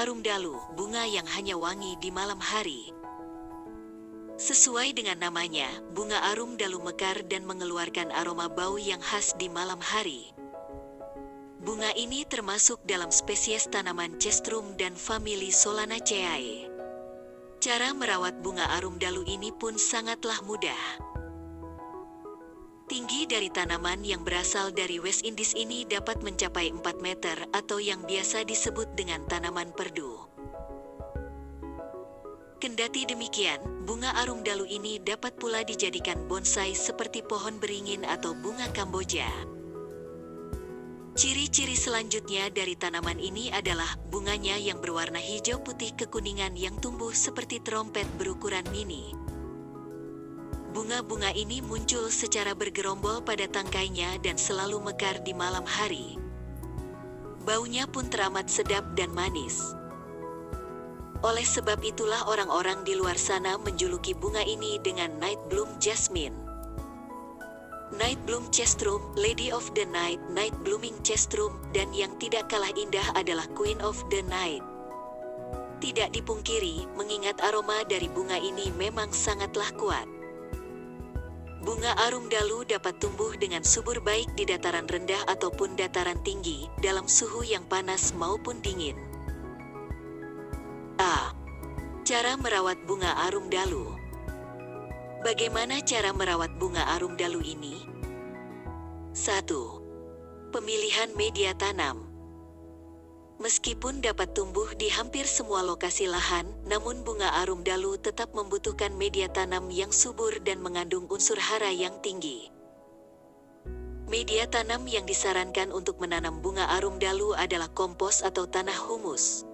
arum dalu, bunga yang hanya wangi di malam hari. Sesuai dengan namanya, bunga arum dalu mekar dan mengeluarkan aroma bau yang khas di malam hari. Bunga ini termasuk dalam spesies tanaman Cestrum dan famili Solanaceae. Cara merawat bunga arum dalu ini pun sangatlah mudah. Tinggi dari tanaman yang berasal dari West Indies ini dapat mencapai 4 meter atau yang biasa disebut dengan tanaman perdu. Kendati demikian, bunga arum dalu ini dapat pula dijadikan bonsai seperti pohon beringin atau bunga Kamboja. Ciri-ciri selanjutnya dari tanaman ini adalah bunganya yang berwarna hijau putih kekuningan yang tumbuh seperti trompet berukuran mini. Bunga-bunga ini muncul secara bergerombol pada tangkainya dan selalu mekar di malam hari. Baunya pun teramat sedap dan manis. Oleh sebab itulah orang-orang di luar sana menjuluki bunga ini dengan Night Bloom Jasmine. Night Bloom Cestrum, Lady of the Night, Night Blooming Cestrum, dan yang tidak kalah indah adalah Queen of the Night. Tidak dipungkiri, mengingat aroma dari bunga ini memang sangatlah kuat. Bunga arum dalu dapat tumbuh dengan subur baik di dataran rendah ataupun dataran tinggi, dalam suhu yang panas maupun dingin. A. Cara merawat bunga arum dalu. Bagaimana cara merawat bunga arum dalu ini? 1. Pemilihan media tanam. Meskipun dapat tumbuh di hampir semua lokasi lahan, namun bunga arum dalu tetap membutuhkan media tanam yang subur dan mengandung unsur hara yang tinggi. Media tanam yang disarankan untuk menanam bunga arum dalu adalah kompos atau tanah humus.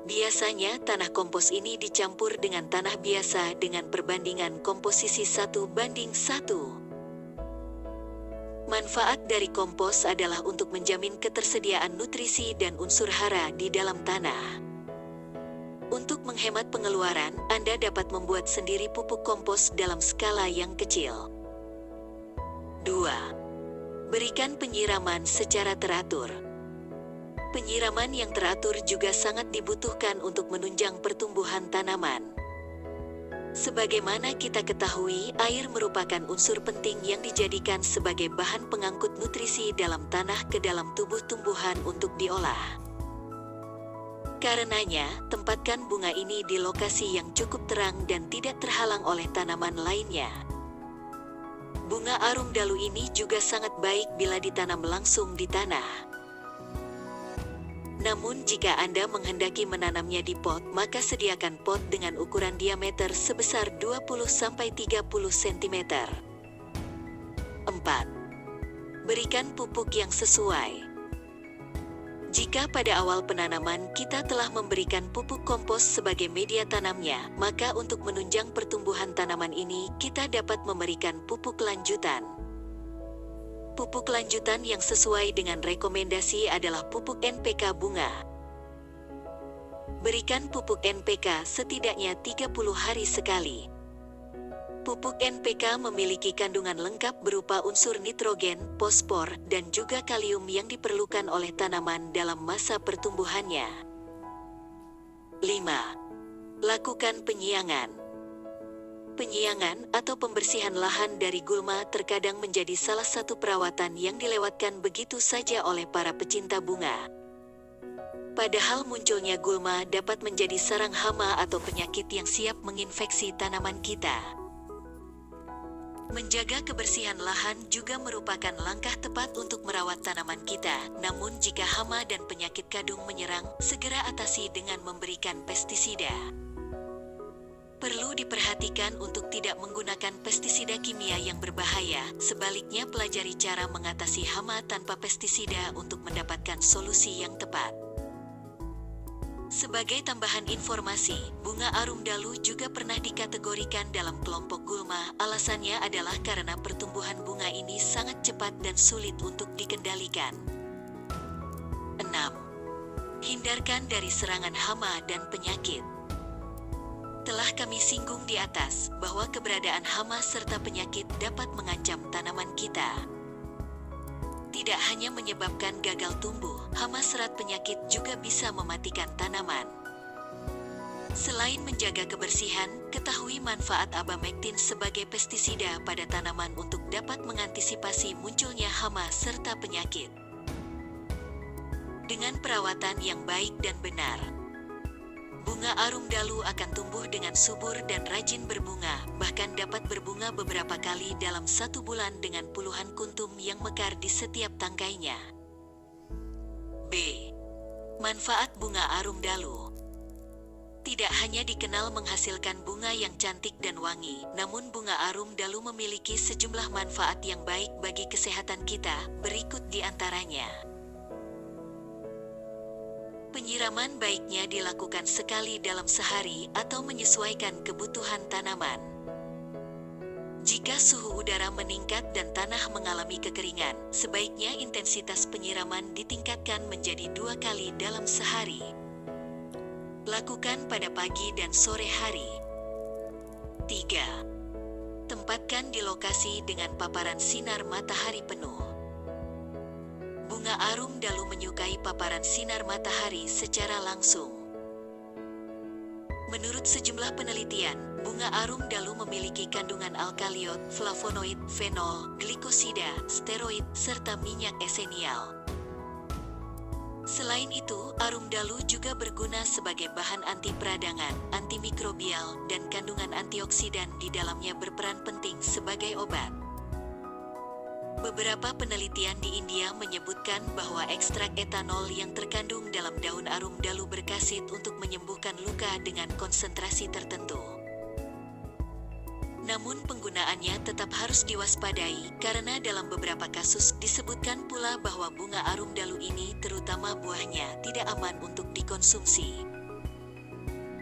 Biasanya tanah kompos ini dicampur dengan tanah biasa dengan perbandingan komposisi 1:1. Manfaat dari kompos adalah untuk menjamin ketersediaan nutrisi dan unsur hara di dalam tanah. Untuk menghemat pengeluaran, Anda dapat membuat sendiri pupuk kompos dalam skala yang kecil. 2. Berikan penyiraman secara teratur. Penyiraman yang teratur juga sangat dibutuhkan untuk menunjang pertumbuhan tanaman. Sebagaimana kita ketahui, air merupakan unsur penting yang dijadikan sebagai bahan pengangkut nutrisi dalam tanah ke dalam tubuh tumbuhan untuk diolah. Karenanya, tempatkan bunga ini di lokasi yang cukup terang dan tidak terhalang oleh tanaman lainnya. Bunga arum dalu ini juga sangat baik bila ditanam langsung di tanah. Namun jika Anda menghendaki menanamnya di pot, maka sediakan pot dengan ukuran diameter sebesar 20-30 cm. 4. Berikan pupuk yang sesuai. Jika pada awal penanaman kita telah memberikan pupuk kompos sebagai media tanamnya, maka untuk menunjang pertumbuhan tanaman ini, kita dapat memberikan pupuk lanjutan. Pupuk lanjutan yang sesuai dengan rekomendasi adalah pupuk NPK bunga. Berikan pupuk NPK setidaknya 30 hari sekali. Pupuk NPK memiliki kandungan lengkap berupa unsur nitrogen, fosfor, dan juga kalium yang diperlukan oleh tanaman dalam masa pertumbuhannya. 5. Lakukan penyiangan. Penyiangan atau pembersihan lahan dari gulma terkadang menjadi salah satu perawatan yang dilewatkan begitu saja oleh para pecinta bunga. Padahal munculnya gulma dapat menjadi sarang hama atau penyakit yang siap menginfeksi tanaman kita. Menjaga kebersihan lahan juga merupakan langkah tepat untuk merawat tanaman kita. Namun jika hama dan penyakit kadung menyerang, segera atasi dengan memberikan pestisida. Perlu diperhatikan untuk tidak menggunakan pestisida kimia yang berbahaya, sebaliknya pelajari cara mengatasi hama tanpa pestisida untuk mendapatkan solusi yang tepat. Sebagai tambahan informasi, bunga arum dalu juga pernah dikategorikan dalam kelompok gulma. Alasannya adalah karena pertumbuhan bunga ini sangat cepat dan sulit untuk dikendalikan. 6. Hindarkan dari serangan hama dan penyakit. Telah kami singgung di atas bahwa keberadaan hama serta penyakit dapat mengancam tanaman kita. Tidak hanya menyebabkan gagal tumbuh, hama serat penyakit juga bisa mematikan tanaman. Selain menjaga kebersihan, ketahui manfaat abamectin sebagai pestisida pada tanaman untuk dapat mengantisipasi munculnya hama serta penyakit. Dengan perawatan yang baik dan benar, bunga arum dalu akan tumbuh dengan subur dan rajin berbunga, bahkan dapat berbunga beberapa kali dalam 1 bulan dengan puluhan kuntum yang mekar di setiap tangkainya. B. Manfaat bunga arum dalu. Tidak hanya dikenal menghasilkan bunga yang cantik dan wangi, namun bunga arum dalu memiliki sejumlah manfaat yang baik bagi kesehatan kita, berikut di antaranya. Penyiraman baiknya dilakukan sekali dalam sehari atau menyesuaikan kebutuhan tanaman. Jika suhu udara meningkat dan tanah mengalami kekeringan, sebaiknya intensitas penyiraman ditingkatkan menjadi 2 kali dalam sehari. Lakukan pada pagi dan sore hari. 3. Tempatkan di lokasi dengan paparan sinar matahari penuh. Bunga arum dalu menyukai paparan sinar matahari secara langsung. Menurut sejumlah penelitian, bunga arum dalu memiliki kandungan alkaloid, flavonoid, fenol, glikosida, steroid, serta minyak esensial. Selain itu, arum dalu juga berguna sebagai bahan anti peradangan, antimikrobial, dan kandungan antioksidan di dalamnya berperan penting sebagai obat. Beberapa penelitian di India menyebutkan bahwa ekstrak etanol yang terkandung dalam daun arum dalu berkhasiat untuk menyembuhkan luka dengan konsentrasi tertentu. Namun penggunaannya tetap harus diwaspadai, karena dalam beberapa kasus disebutkan pula bahwa bunga arum dalu ini, terutama buahnya, tidak aman untuk dikonsumsi.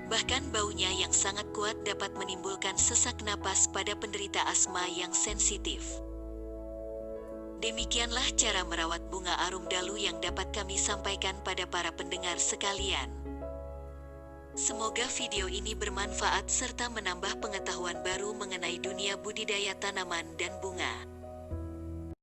Bahkan baunya yang sangat kuat dapat menimbulkan sesak napas pada penderita asma yang sensitif. Demikianlah cara merawat bunga arum dalu yang dapat kami sampaikan pada para pendengar sekalian. Semoga video ini bermanfaat serta menambah pengetahuan baru mengenai dunia budidaya tanaman dan bunga.